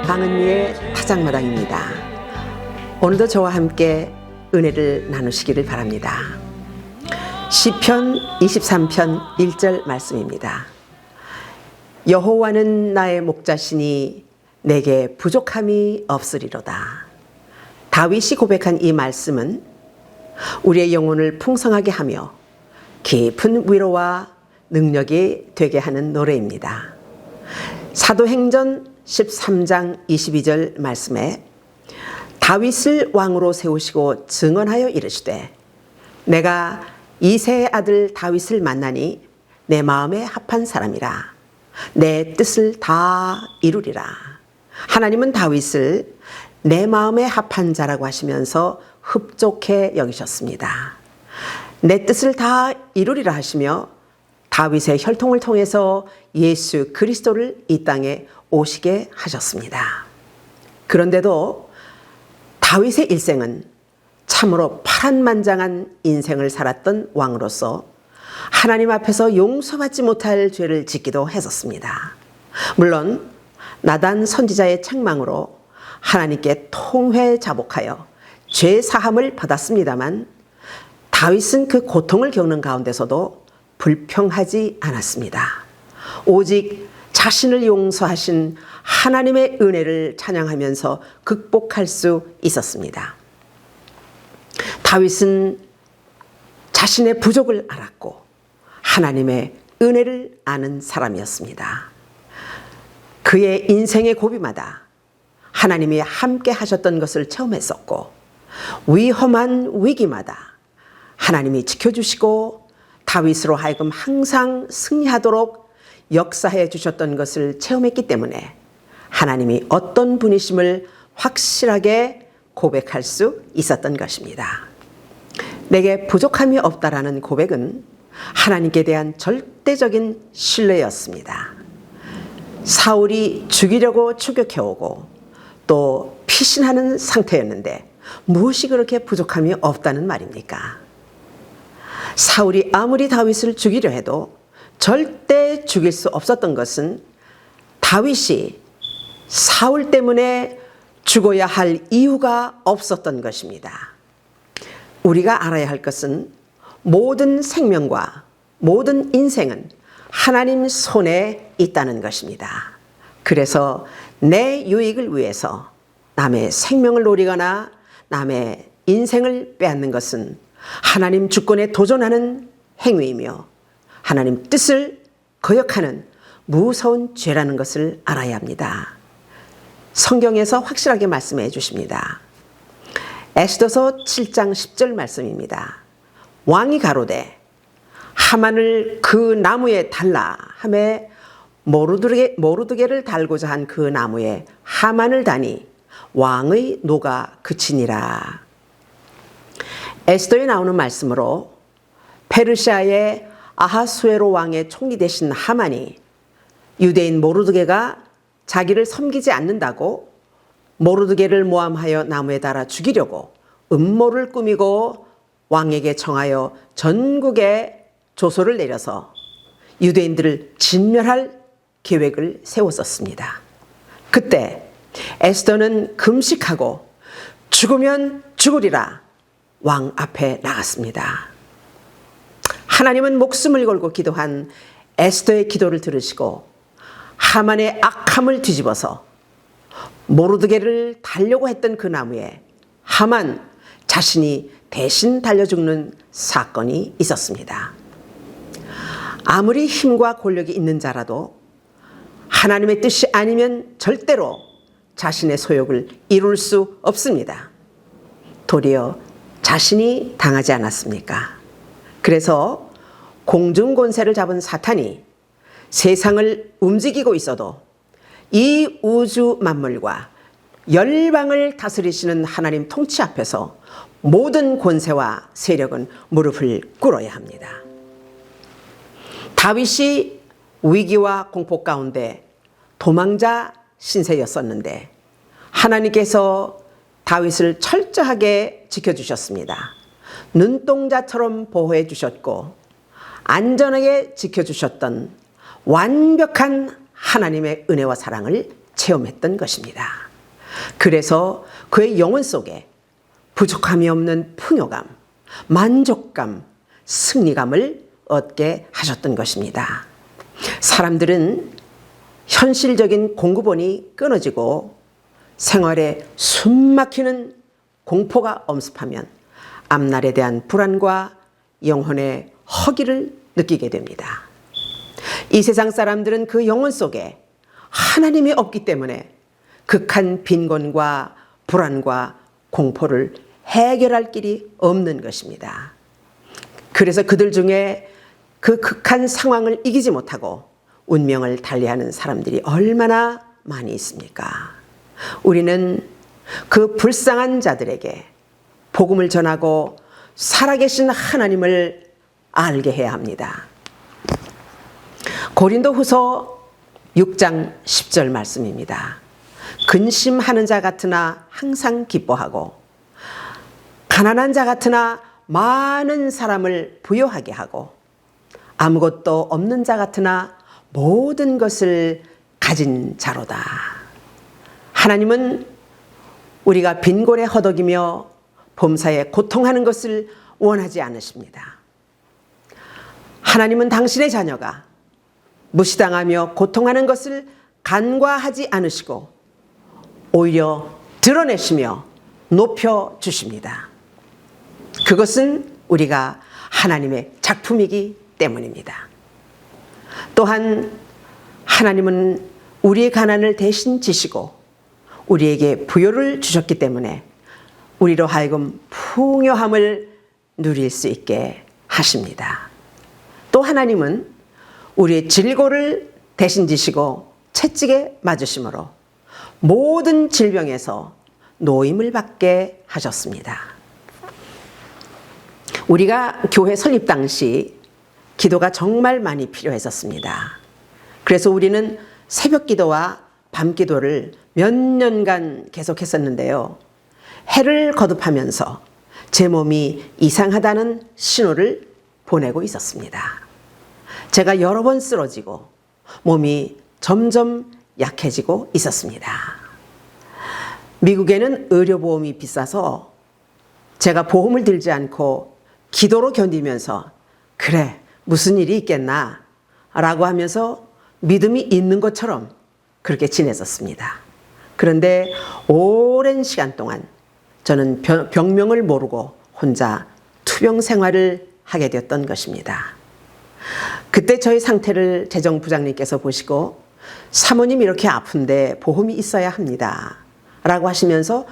방은미의 타작마당입니다. 오늘도 저와 함께 은혜를 나누시기를 바랍니다. 시편 23편 1절 말씀입니다. 여호와는 나의 목자시니 내게 부족함이 없으리로다. 다윗이 고백한 이 말씀은 우리의 영혼을 풍성하게 하며 깊은 위로와 능력이 되게 하는 노래입니다. 사도행전 13장 22절 말씀에 다윗을 왕으로 세우시고 증언하여 이르시되 내가 이새의 아들 다윗을 만나니 내 마음에 합한 사람이라 내 뜻을 다 이루리라. 하나님은 다윗을 내 마음에 합한 자라고 하시면서 흡족해 여기셨습니다. 내 뜻을 다 이루리라 하시며 다윗의 혈통을 통해서 예수 그리스도를 이 땅에 오시게 하셨습니다. 그런데도 다윗의 일생은 참으로 파란만장한 인생을 살았던 왕으로서 하나님 앞에서 용서받지 못할 죄를 짓기도 했었습니다. 물론 나단 선지자의 책망으로 하나님께 통회자복하여 죄 사함을 받았습니다만 다윗은 그 고통을 겪는 가운데서도 불평하지 않았습니다. 오직 자신을 용서하신 하나님의 은혜를 찬양하면서 극복할 수 있었습니다. 다윗은 자신의 부족을 알았고 하나님의 은혜를 아는 사람이었습니다. 그의 인생의 고비마다 하나님이 함께 하셨던 것을 체험했었고 위험한 위기마다 하나님이 지켜주시고 다윗으로 하여금 항상 승리하도록 역사해 주셨던 것을 체험했기 때문에 하나님이 어떤 분이심을 확실하게 고백할 수 있었던 것입니다. 내게 부족함이 없다라는 고백은 하나님께 대한 절대적인 신뢰였습니다. 사울이 죽이려고 추격해오고 또 피신하는 상태였는데 무엇이 그렇게 부족함이 없다는 말입니까? 사울이 아무리 다윗을 죽이려 해도 절대 죽일 수 없었던 것은 다윗이 사울 때문에 죽어야 할 이유가 없었던 것입니다. 우리가 알아야 할 것은 모든 생명과 모든 인생은 하나님 손에 있다는 것입니다. 그래서 내 유익을 위해서 남의 생명을 노리거나 남의 인생을 빼앗는 것은 하나님 주권에 도전하는 행위이며 하나님 뜻을 거역하는 무서운 죄라는 것을 알아야 합니다. 성경에서 확실하게 말씀해 주십니다. 에스더서 7장 10절 말씀입니다. 왕이 가로되 하만을 그 나무에 달라 하매 모르드게를 달고자 한 그 나무에 하만을 다니 왕의 노가 그치니라. 에스더에 나오는 말씀으로 페르시아의 아하수에로 왕의 총리 되신 하만이 유대인 모르드게가 자기를 섬기지 않는다고 모르드게를 모함하여 나무에 달아 죽이려고 음모를 꾸미고 왕에게 청하여 전국에 조소를 내려서 유대인들을 진멸할 계획을 세웠었습니다. 그때 에스더는 금식하고 죽으면 죽으리라 왕 앞에 나갔습니다. 하나님은 목숨을 걸고 기도한 에스더의 기도를 들으시고 하만의 악함을 뒤집어서 모르드게를 달려고 했던 그 나무에 하만 자신이 대신 달려 죽는 사건이 있었습니다. 아무리 힘과 권력이 있는 자라도 하나님의 뜻이 아니면 절대로 자신의 소욕을 이룰 수 없습니다. 도리어 자신이 당하지 않았습니까? 그래서 공중권세를 잡은 사탄이 세상을 움직이고 있어도 이 우주 만물과 열방을 다스리시는 하나님 통치 앞에서 모든 권세와 세력은 무릎을 꿇어야 합니다. 다윗이 위기와 공포 가운데 도망자 신세였었는데 하나님께서 다윗을 철저하게 지켜주셨습니다. 눈동자처럼 보호해 주셨고 안전하게 지켜주셨던 완벽한 하나님의 은혜와 사랑을 체험했던 것입니다. 그래서 그의 영혼 속에 부족함이 없는 풍요감, 만족감, 승리감을 얻게 하셨던 것입니다. 사람들은 현실적인 공급원이 끊어지고 생활에 숨막히는 공포가 엄습하면 앞날에 대한 불안과 영혼의 허기를 느끼게 됩니다. 이 세상 사람들은 그 영혼 속에 하나님이 없기 때문에 극한 빈곤과 불안과 공포를 해결할 길이 없는 것입니다. 그래서 그들 중에 그 극한 상황을 이기지 못하고 운명을 달리하는 사람들이 얼마나 많이 있습니까? 우리는 그 불쌍한 자들에게 복음을 전하고 살아계신 하나님을 알게 해야 합니다. 고린도후서 6장 10절 말씀입니다. 근심하는 자 같으나 항상 기뻐하고 가난한 자 같으나 많은 사람을 부요하게 하고 아무것도 없는 자 같으나 모든 것을 가진 자로다. 하나님은 우리가 빈곤에 허덕이며 범사에 고통하는 것을 원하지 않으십니다. 하나님은 당신의 자녀가 무시당하며 고통하는 것을 간과하지 않으시고 오히려 드러내시며 높여주십니다. 그것은 우리가 하나님의 작품이기 때문입니다. 또한 하나님은 우리의 가난을 대신 지시고 우리에게 부요를 주셨기 때문에 우리로 하여금 풍요함을 누릴 수 있게 하십니다. 또 하나님은 우리의 질고를 대신 지시고 채찍에 맞으심으로 모든 질병에서 노임을 받게 하셨습니다. 우리가 교회 설립 당시 기도가 정말 많이 필요했었습니다. 그래서 우리는 새벽 기도와 밤 기도를 몇 년간 계속했었는데요. 해를 거듭하면서 제 몸이 이상하다는 신호를 보내고 있었습니다. 제가 여러 번 쓰러지고 몸이 점점 약해지고 있었습니다. 미국에는 의료보험이 비싸서 제가 보험을 들지 않고 기도로 견디면서 그래 무슨 일이 있겠나 라고 하면서 믿음이 있는 것처럼 그렇게 지냈었습니다. 그런데 오랜 시간 동안 저는 병명을 모르고 혼자 투병 생활을 하게 되었던 것입니다. 그때 저희 상태를 재정부장님께서 보시고 사모님 이렇게 아픈데 보험이 있어야 합니다 라고 하시면서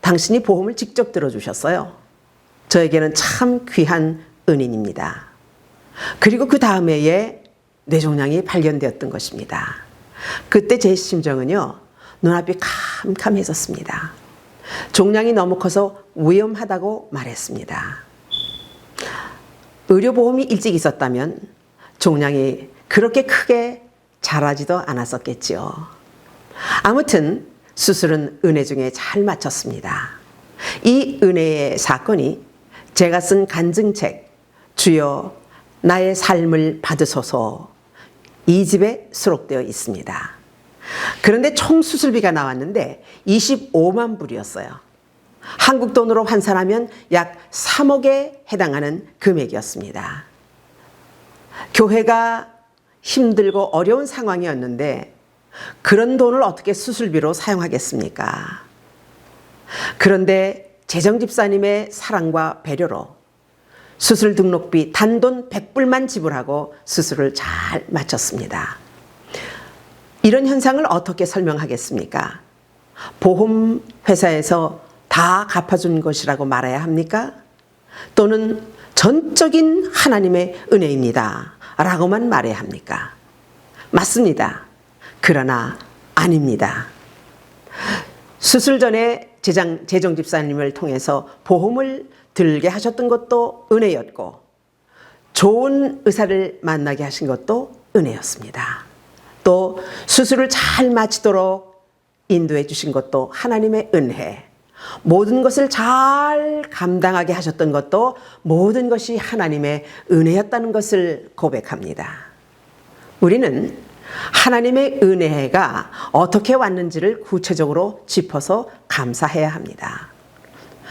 당신이 보험을 직접 들어주셨어요. 저에게는 참 귀한 은인입니다. 그리고 그 다음 해에 뇌종양이 발견되었던 것입니다. 그때 제 심정은요, 눈앞이 캄캄해졌습니다. 종양이 너무 커서 위험하다고 말했습니다. 의료보험이 일찍 있었다면 종양이 그렇게 크게 자라지도 않았었겠지요. 아무튼 수술은 은혜 중에 잘 마쳤습니다. 이 은혜의 사건이 제가 쓴 간증책 주여 나의 삶을 받으소서 이 집에 수록되어 있습니다. 그런데 총 수술비가 나왔는데 25만 불이었어요. 한국 돈으로 환산하면 약 3억에 해당하는 금액이었습니다. 교회가 힘들고 어려운 상황이었는데 그런 돈을 어떻게 수술비로 사용하겠습니까? 그런데 재정집사님의 사랑과 배려로 수술 등록비 단돈 100불만 지불하고 수술을 잘 마쳤습니다. 이런 현상을 어떻게 설명하겠습니까? 보험회사에서 다 갚아준 것이라고 말해야 합니까? 또는 전적인 하나님의 은혜입니다 라고만 말해야 합니까? 맞습니다. 그러나 아닙니다. 수술 전에 재정집사님을 통해서 보험을 들게 하셨던 것도 은혜였고 좋은 의사를 만나게 하신 것도 은혜였습니다. 또 수술을 잘 마치도록 인도해 주신 것도 하나님의 은혜, 모든 것을 잘 감당하게 하셨던 것도 모든 것이 하나님의 은혜였다는 것을 고백합니다. 우리는 하나님의 은혜가 어떻게 왔는지를 구체적으로 짚어서 감사해야 합니다.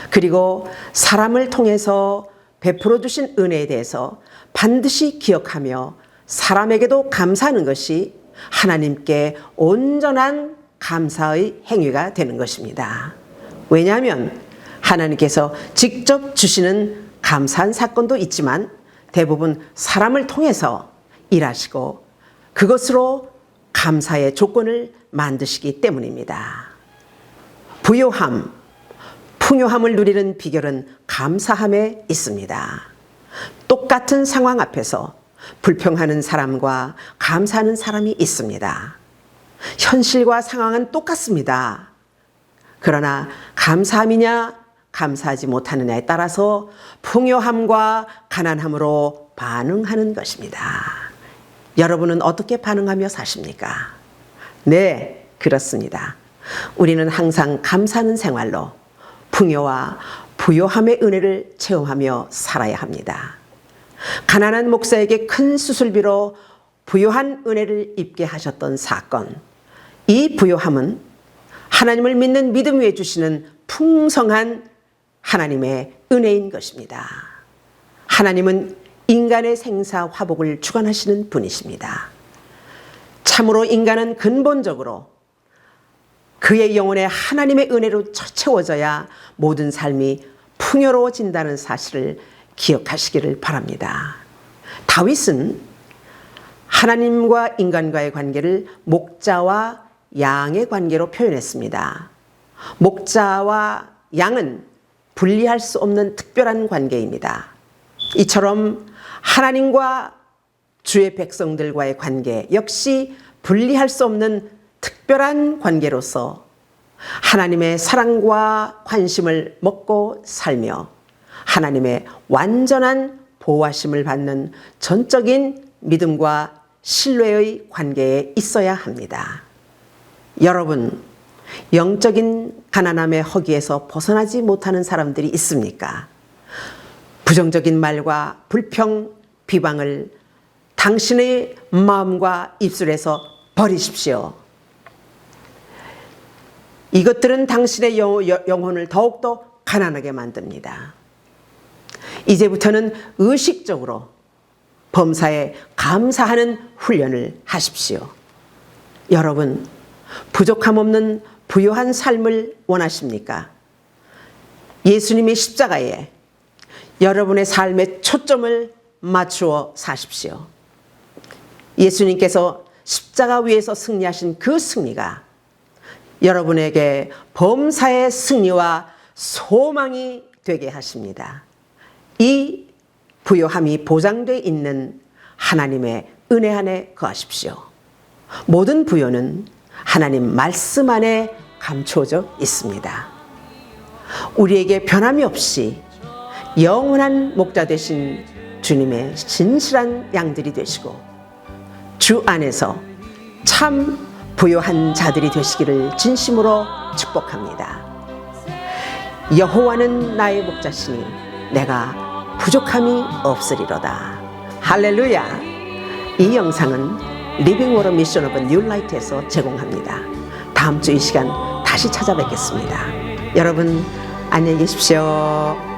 그리고 사람을 통해서 베풀어 주신 은혜에 대해서 반드시 기억하며 사람에게도 감사하는 것이 하나님께 온전한 감사의 행위가 되는 것입니다. 왜냐하면 하나님께서 직접 주시는 감사한 사건도 있지만 대부분 사람을 통해서 일하시고 그것으로 감사의 조건을 만드시기 때문입니다. 부요함, 풍요함을 누리는 비결은 감사함에 있습니다. 똑같은 상황 앞에서 불평하는 사람과 감사하는 사람이 있습니다. 현실과 상황은 똑같습니다. 그러나 감사함이냐 감사하지 못하느냐에 따라서 풍요함과 가난함으로 반응하는 것입니다. 여러분은 어떻게 반응하며 사십니까? 네, 그렇습니다. 우리는 항상 감사하는 생활로 풍요와 부요함의 은혜를 체험하며 살아야 합니다. 가난한 목사에게 큰 수술비로 부요한 은혜를 입게 하셨던 사건, 이 부요함은 하나님을 믿는 믿음 위에 주시는 풍성한 하나님의 은혜인 것입니다. 하나님은 인간의 생사 화복을 주관하시는 분이십니다. 참으로 인간은 근본적으로 그의 영혼에 하나님의 은혜로 채워져야 모든 삶이 풍요로워진다는 사실을 기억하시기를 바랍니다. 다윗은 하나님과 인간과의 관계를 목자와 양의 관계로 표현했습니다. 목자와 양은 분리할 수 없는 특별한 관계입니다. 이처럼 하나님과 주의 백성들과의 관계 역시 분리할 수 없는 특별한 관계로서 하나님의 사랑과 관심을 먹고 살며 하나님의 완전한 보호하심을 받는 전적인 믿음과 신뢰의 관계에 있어야 합니다. 여러분, 영적인 가난함의 허기에서 벗어나지 못하는 사람들이 있습니까? 부정적인 말과 불평, 비방을 당신의 마음과 입술에서 버리십시오. 이것들은 당신의 영혼을 더욱더 가난하게 만듭니다. 이제부터는 의식적으로 범사에 감사하는 훈련을 하십시오. 여러분, 부족함 없는 부요한 삶을 원하십니까? 예수님의 십자가에 여러분의 삶의 초점을 맞추어 사십시오. 예수님께서 십자가 위에서 승리하신 그 승리가 여러분에게 범사의 승리와 소망이 되게 하십니다. 이 부요함이 보장되어 있는 하나님의 은혜 안에 거하십시오. 모든 부요는 하나님 말씀 안에 감추어져 있습니다. 우리에게 변함이 없이 영원한 목자 되신 주님의 진실한 양들이 되시고 주 안에서 참 부요한 자들이 되시기를 진심으로 축복합니다. 여호와는 나의 목자시니 내가 부족함이 없으리로다. 할렐루야. 이 영상은 리빙 워터 미션 오브 뉴 라이트에서 제공합니다. 다음 주 이 시간 다시 찾아뵙겠습니다. 여러분 안녕히 계십시오.